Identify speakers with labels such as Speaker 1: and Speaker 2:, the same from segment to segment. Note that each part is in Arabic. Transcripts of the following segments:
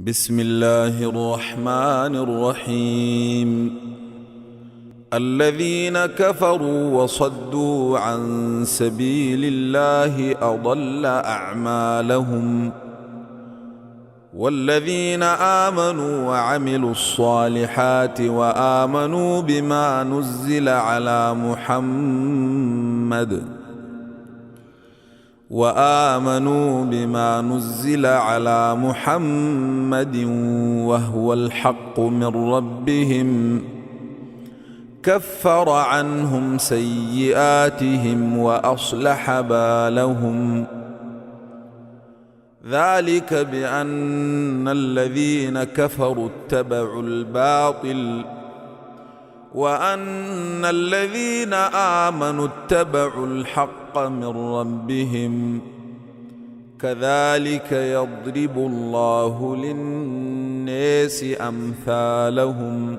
Speaker 1: بسم الله الرحمن الرحيم. الذين كفروا وصدوا عن سبيل الله أضل أعمالهم، والذين آمنوا وعملوا الصالحات وآمنوا بما نزل على محمد وهو الحق من ربهم كفر عنهم سيئاتهم وأصلح بالهم. ذلك بأن الذين كفروا اتبعوا الباطل وأن الذين آمنوا اتبعوا الحق من ربهم. كذلك يضرب الله للناس أمثالهم.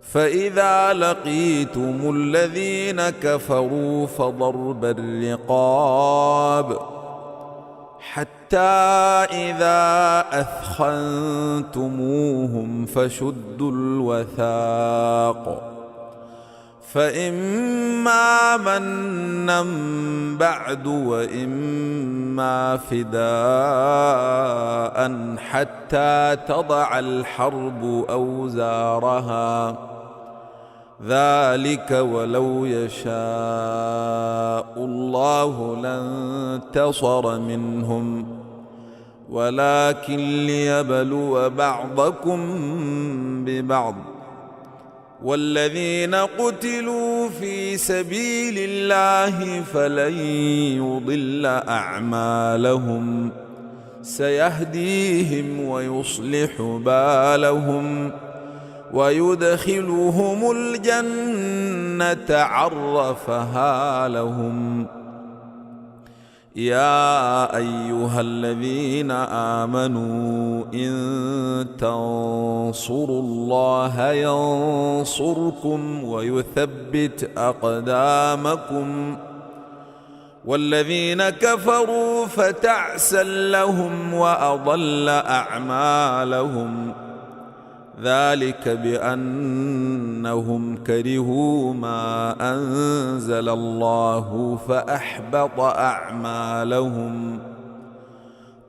Speaker 1: فإذا لقيتم الذين كفروا فضرب الرقاب حتى إذا أثخنتموهم فشدوا الوثاق، فإما منا بعد وإما فداء حتى تضع الحرب أوزارها. ذلك ولو يشاء الله لانتصر منهم، ولكن ليبلو بعضكم ببعض. والذين قتلوا في سبيل الله فلن يضل أعمالهم، سيهديهم ويصلح بالهم ويدخلهم الجنة عرفها لهم. يا أيها الذين آمنوا إن تنصروا الله ينصركم ويثبت أقدامكم. والذين كفروا فتعسا لهم وأضل أعمالهم. ذلك بأنهم كرهوا ما أنزل الله فأحبط أعمالهم.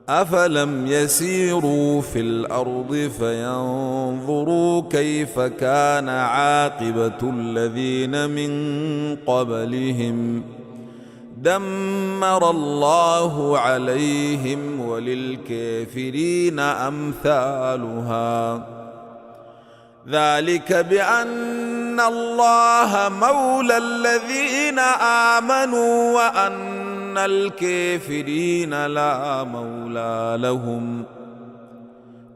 Speaker 1: أفلم يسيروا في الأرض فينظروا كيف كان عاقبة الذين من قبلهم. دمر الله عليهم وللكافرين أمثالها. ذلك بأن الله مولى الذين آمنوا وأن الكافرين لا مولى لهم.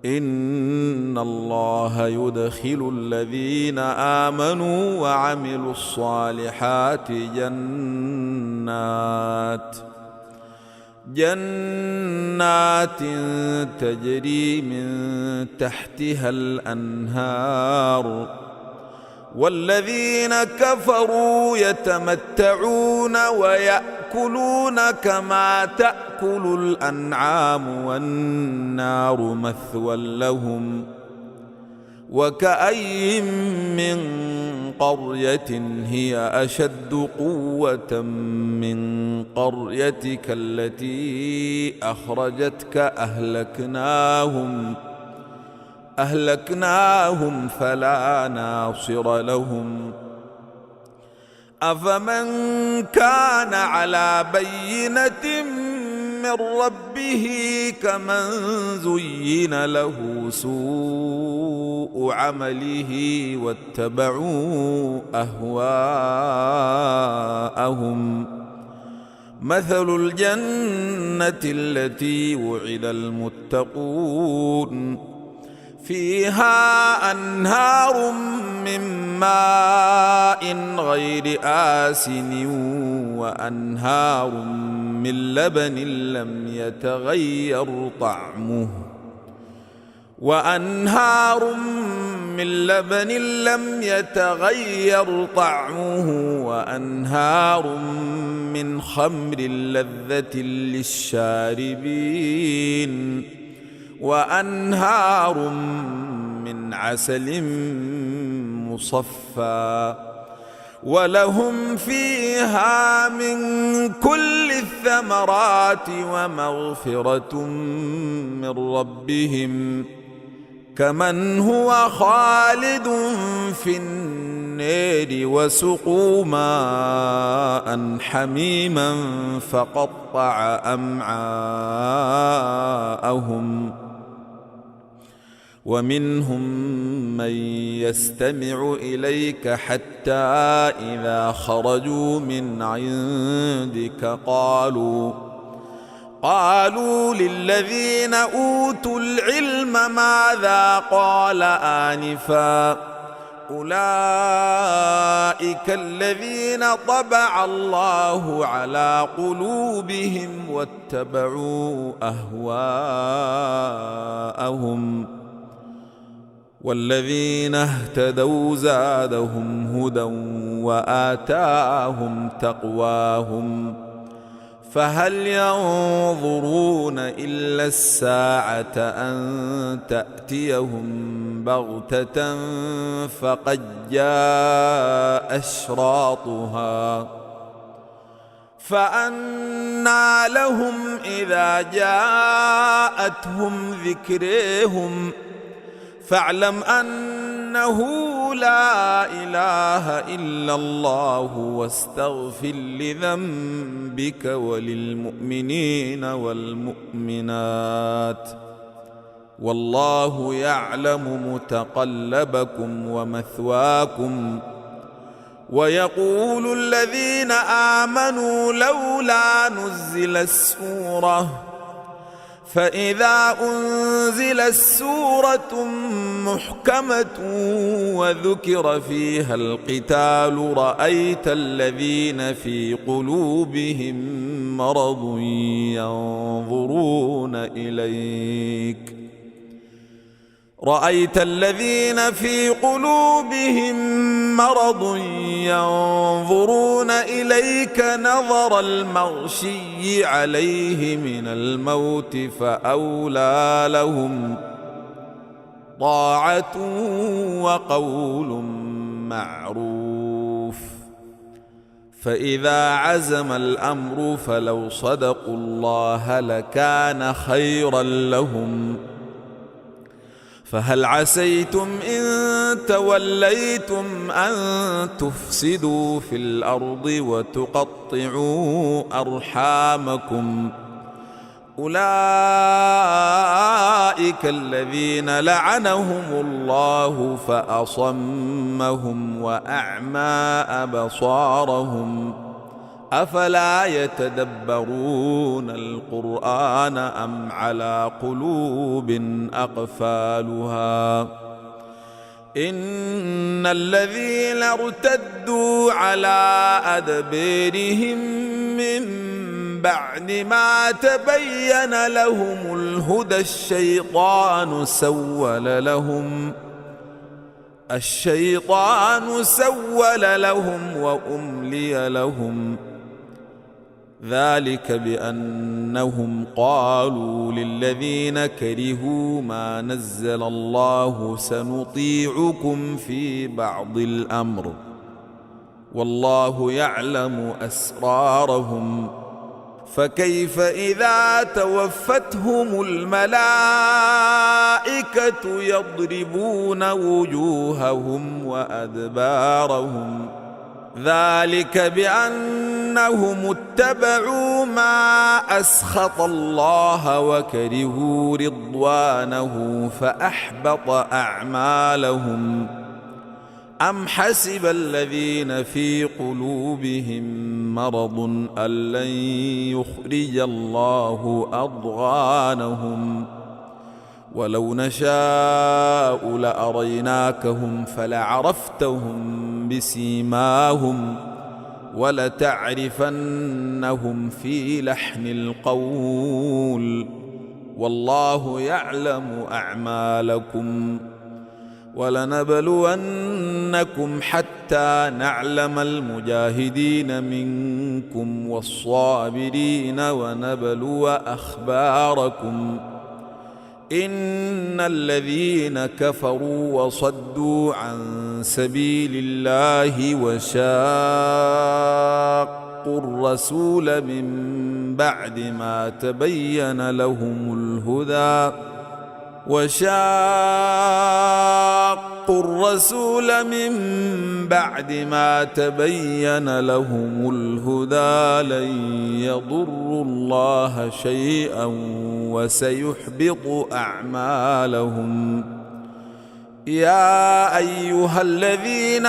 Speaker 1: إن الله يدخل الذين آمنوا وعملوا الصالحات جنات تجري من تحتها الأنهار. والذين كفروا يتمتعون ويأكلون كما تأكل الأنعام والنار مثوى لهم. وكأي من قرية هي أشد قوة من قريتك التي أخرجتك أهلكناهم فلا ناصر لهم. أفمن كان على بينة من ربه كمن زين له سوء عمله واتبعوا أهواءهم. مثل الجنة التي وعد المتقون فيها أنهار من ماء غير آسن وأنهار من لبن لم يتغير طعمه وأنهار من خمر لذة للشاربين وأنهار من عسل مصفى ولهم فيها من كل الثمرات ومغفرة من ربهم كمن هو خالد في النار وسقوا ماء حميما فقطع أمعاءهم ومنهم من يستمع إليك حتى إذا خرجوا من عندك قالوا للذين أوتوا العلم ماذا قال آنفا أولئك الذين طبع الله على قلوبهم واتبعوا أهواءهم والذين اهتدوا زادهم هدى وآتاهم تقواهم فهل ينظرون إلا الساعة أن تأتيهم بغتة فقد جاء أشراطها فأنى لهم إذا جاءتهم ذكرهم فاعلم أنه لا إله إلا الله واستغفر لذنبك وللمؤمنين والمؤمنات والله يعلم متقلبكم ومثواكم ويقول الذين آمنوا لولا نزلت سورة فإذا أنزلت سورة محكمة وذكر فيها القتال رأيت الذين في قلوبهم مرض ينظرون إليك نظر المغشي عليه من الموت فأولى لهم طاعة وقول معروف فإذا عزم الأمر فلو صدقوا الله لكان خيرا لهم فهل عسيتم إن توليتم أن تفسدوا في الأرض وتقطعوا أرحامكم أولئك الذين لعنهم الله فأصمهم وأعمى أبصارهم أفلا يتدبرون القرآن أم على قلوب أقفالها إن الذين ارتدوا على أدبيرهم من بعد ما تبين لهم الهدى الشيطان سول لهم وأملي لهم ذلك بأنهم قالوا للذين كرهوا ما نزل الله سنطيعكم في بعض الأمر والله يعلم أسرارهم فكيف إذا توفتهم الملائكة يضربون وجوههم وأدبارهم ذلك بأنهم اتبعوا ما أسخط الله وكرهوا رضوانه فأحبط أعمالهم أم حسب الذين في قلوبهم مرض أن لن يخرج الله أضغانهم ولو نشاء لأريناكهم فلعرفتهم بسيماهم ولتعرفنهم في لحن القول والله يعلم أعمالكم ولنبلونكم حتى نعلم المجاهدين منكم والصابرين ونبلو أخباركم إن الذين كفروا وصدوا عن سبيل الله وشاقوا الرسول من بعد ما تبين لهم الهدى لن يضروا الله شيئا وسيحبط أعمالهم. يا أيها الذين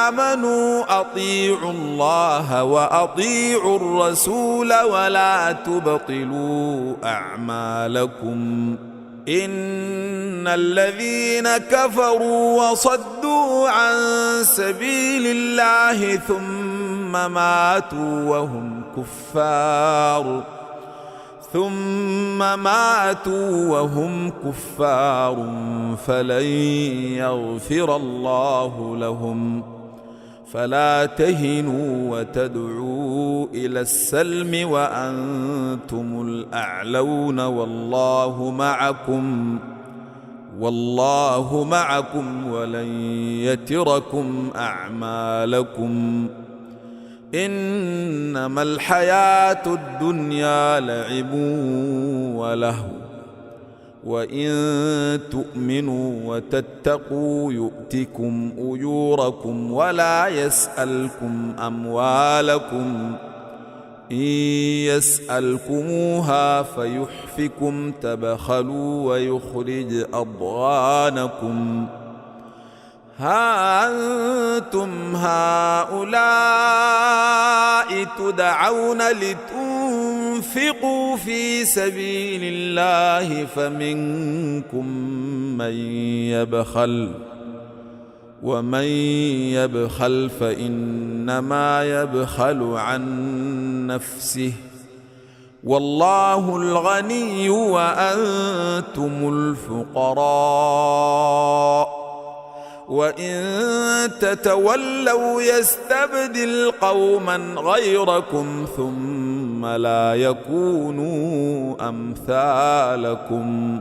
Speaker 1: آمنوا أطيعوا الله وأطيعوا الرسول ولا تبطلوا أعمالكم. إن الذين كفروا وصدوا عن سبيل الله ثم ماتوا وهم كفار فلن يغفر الله لهم. فلا تهنوا وتدعوا إلى السلم وأنتم الأعلون والله معكم ولن يتركم أعمالكم. إنما الحياة الدنيا لعب ولهو وإن تؤمنوا وتتقوا يؤتكم أجوركم ولا يسألكم أموالكم. إن يسألكموها فيحفكم تبخلوا ويخرج أضغانكم. ها أنتم هؤلاء تدعون لتنفقوا في سبيل الله فمنكم من يبخل ومن يبخل فإنما يبخل عن نفسه والله الغني وأنتم الفقراء. وإن تتولوا يستبدل قوما غيركم ثم لا يكونوا أمثالكم.